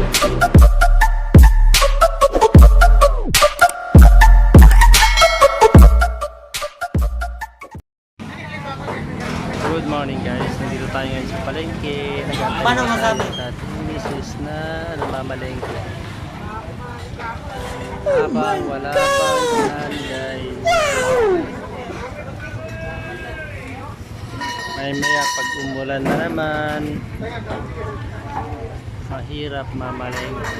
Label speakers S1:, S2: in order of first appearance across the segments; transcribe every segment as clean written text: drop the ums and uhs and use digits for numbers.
S1: Good morning guys, nandito tayo ngayon sa palengke.
S2: Paano masabi?
S1: Ating misis na namamalengke. Habang wala pang ulan guys. Maya pag umulan na naman, mahirap mamalengke.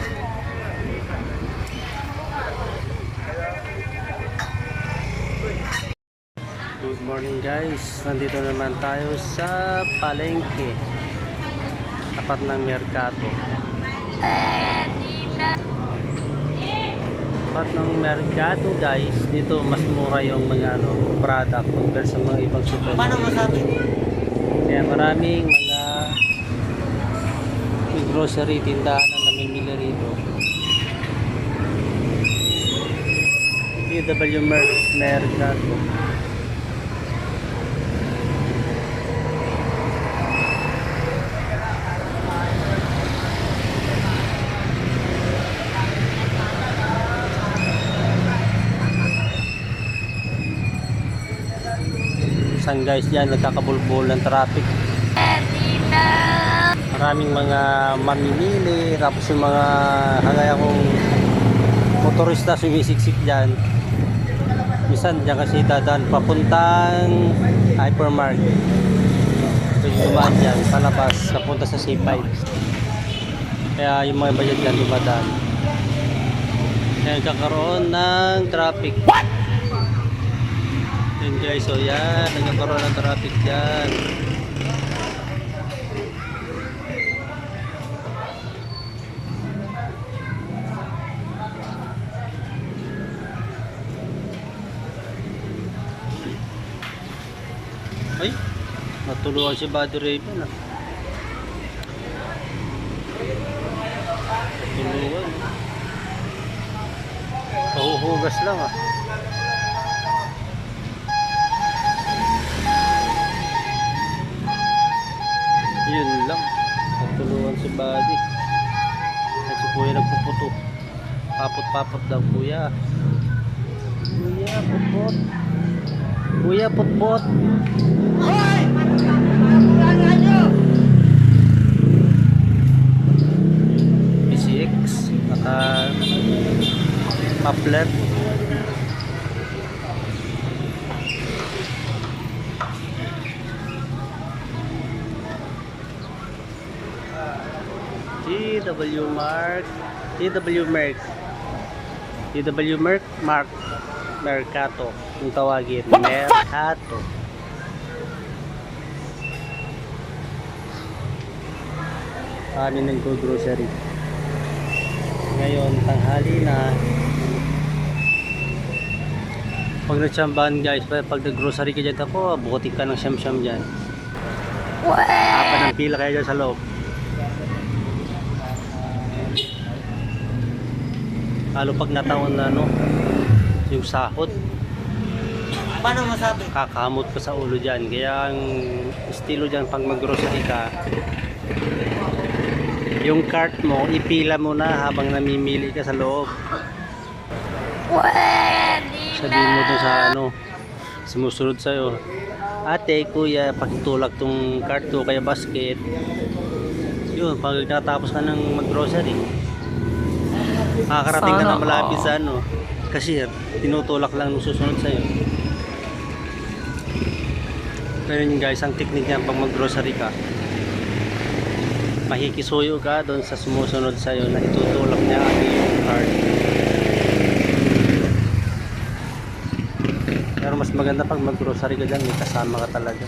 S1: Good morning guys, nandito naman tayo sa palengke, tapat ng merkato. Tapat ng merkato guys, dito mas mura yung mga product compare sa mga ibang supermarket.
S2: Paano masabi?
S1: Kaya maraming mga grocery tindahan na namimili rito. DW Mercato. Minsan guys yan nagkakabulbul ng traffic. Maraming mga mamimili, tapos yung mga kagaya kong motorista sumisiksik dyan. Minsan dyan kasi dadaan papuntang hypermarket. Pwede dumaan dyan palabas papunta sa C5. Kaya yung mga bayad dyan dumadaan. Kaya nagkakaroon ng traffic. Yan guys, so yan, nagkakaroon ng traffic dyan. Ay, natulungan si Buddy Raven ah. Natulungan. Pahuhugas lang ah. Yun lang, natulungan si Buddy. At si Kuya nagpuputo. Papot-papot daw Kuya. Kuya, putpot. Kuya, putpot.
S2: Hoy! Pagkulangan nyo!
S1: PCX, naka muffler. TW Mercato yung tawagin. Mercato. Kami ng grocery ngayon, tanghali na. Pag nagtsambahan guys, pag nag-grocery ka dyan, ako bukotik ka ng siyam-siyam dyan. Apan ng pila kayo dyan sa loob. Lalo pag nataon na yung sahod,
S2: Paano masabi?
S1: kakamot ka sa ulo dyan. Kaya ang estilo dyan pag mag-grocery ka, yung cart mo ipila mo na habang namimili ka sa loob. Sabihin mo dun sa sumusunod sa'yo, ate, kuya, pakitulak tong cart ko kaya basket. Yun, pag natapos ka ng mag-grocery, makakarating ka na malapit sa cashier, tinutulak lang nung susunod sa'yo. Pero yun guys, ang technique niyan pag mag-grocery ka, makikisuyo ka doon sa sumusunod sa'yo na itutulak niya yung card. Pero mas maganda pag mag-grocery ka dyan, may kasama ka talaga.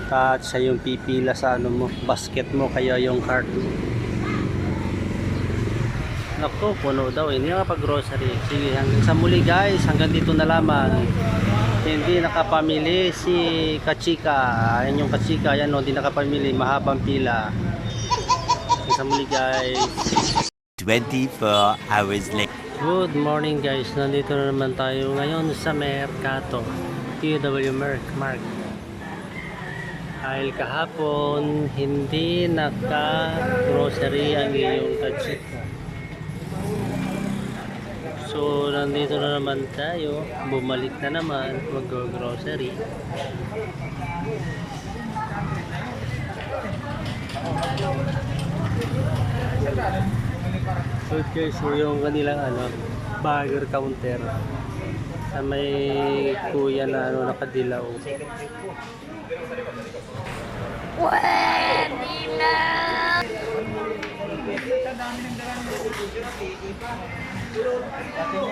S1: At siya yung pipila sa basket mo, kaya yung cart mo. Naku, puno daw. Hindi nakapag-grocery. Sige, hanggang sa muli guys. Hanggang dito na lamang. Hindi nakapamili si Kachika. Ayan yung Kachika. Ayan o, hindi nakapamili. Mahabang pila. Hanggang sa muli guys.
S3: 24 hours later.
S1: Good morning guys. Nandito na naman tayo ngayon sa Mercato. TW Mark. Dahil kahapon, hindi naka-grocery ang iyong kachika. So, nandito na naman tayo. Bumalik na naman. Mag-grocery. So, guys, so yung kanilang burger counter sa may kuya na nakadilaw.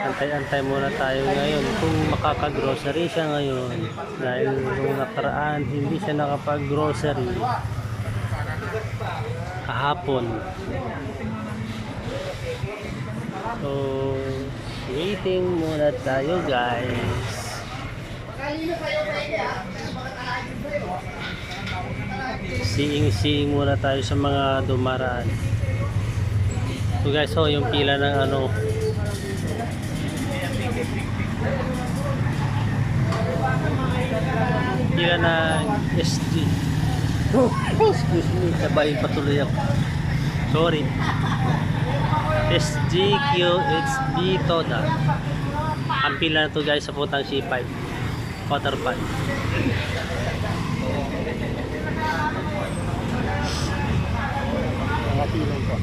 S1: Antay-antay muna tayo ngayon kung makaka-grocery siya ngayon, dahil nung nakaraan hindi siya nakapag-grocery kahapon. So waiting muna tayo, guys. Seeing muna tayo sa mga dumaraan. So guys, so yung pila ng pila ng SG. Excuse me, sabahin patuloy ako. Sorry. SGQHB Toda. Ang pila na to, guys, sa putang C5 quarter pan. Nakatilong po.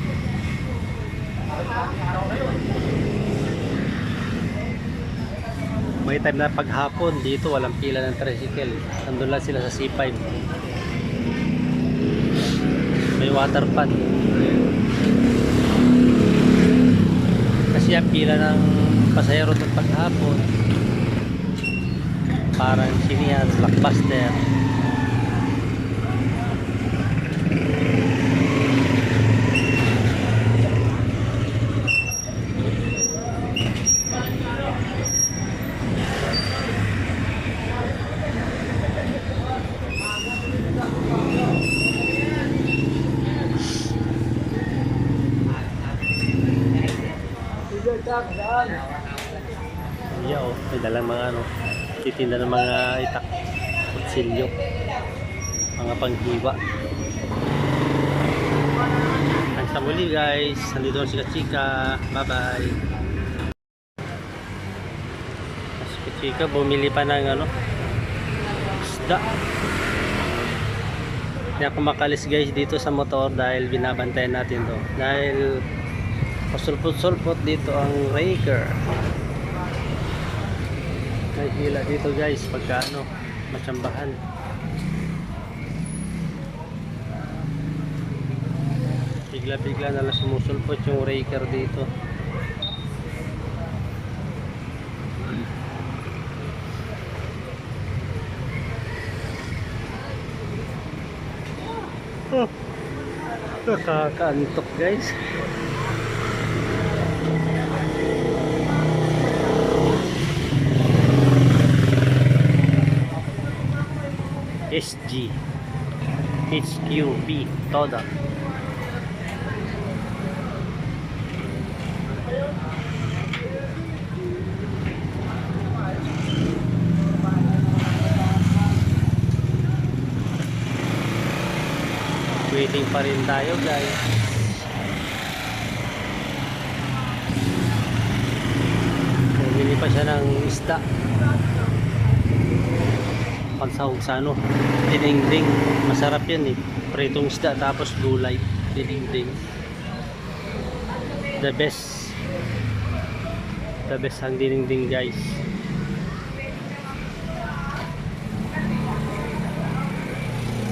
S1: May time na paghapon dito walang pila ng tricycle. Nandun lang sila sa C5. May water pan. Kasi ang pila ng pasahero ng paghapon parang sinihan, blockbuster. Yeah, oh, may dalang mga titinda ng mga itak, kutsilyo, mga panghiwa. Hanggang sa muli, guys. Nandito si Kachika. Bye bye. Si Kachika bumili pa ng isda. Kaya ako makalis, guys, dito sa motor dahil binabantayan natin to, dahil pasulpot-sulpot dito ang raker. May hila dito, guys, pagka matsambahan. Bigla-bigla na lang sumusulpot yung raker dito. Nakakaantok, guys. SG HQB Toda. Waiting pa rin tayo, guys. Bumili pa siya ng isda. Pansahog sa dinding. Masarap yan eh. Pritong isda tapos gulay. Dinding. The best ang dinding, guys.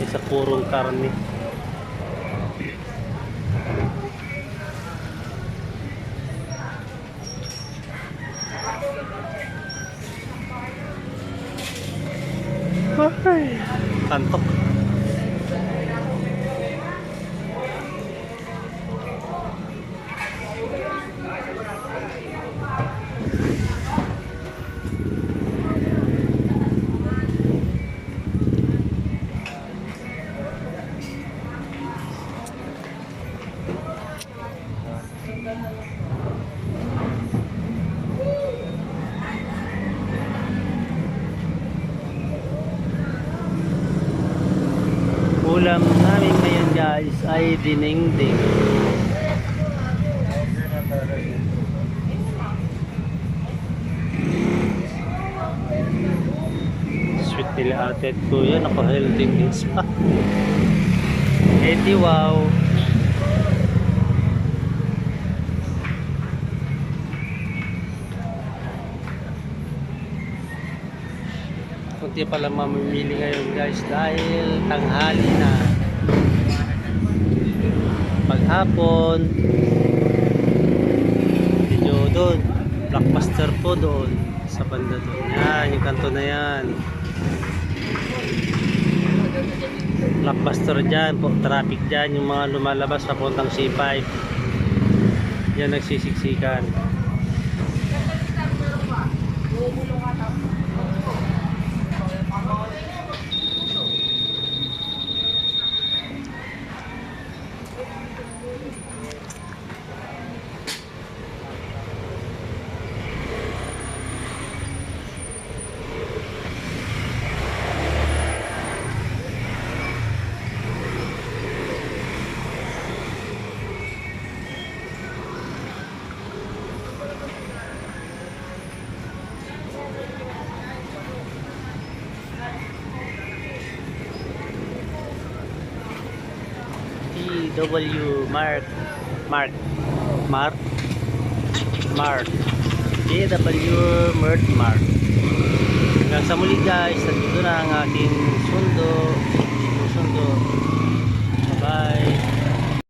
S1: Isa purong karne. Ay, kantok. Ulam namin ngayon guys ay dinengdeng. Sweet nila ate at kuya, naka-healthy meals pa. Edi wow. Kunti pala mamimili ngayon guys dahil tanghali na. Paghapon medyo doon blockbuster po doon sa banda doon. Yan, yung kanto na yan. Blockbuster dyan po, traffic dyan, yung mga lumalabas papuntang C5 yan nagsisiksikan. W Mark JW Mark. Hanggang sa muli guys, nandito na ang aking sundo.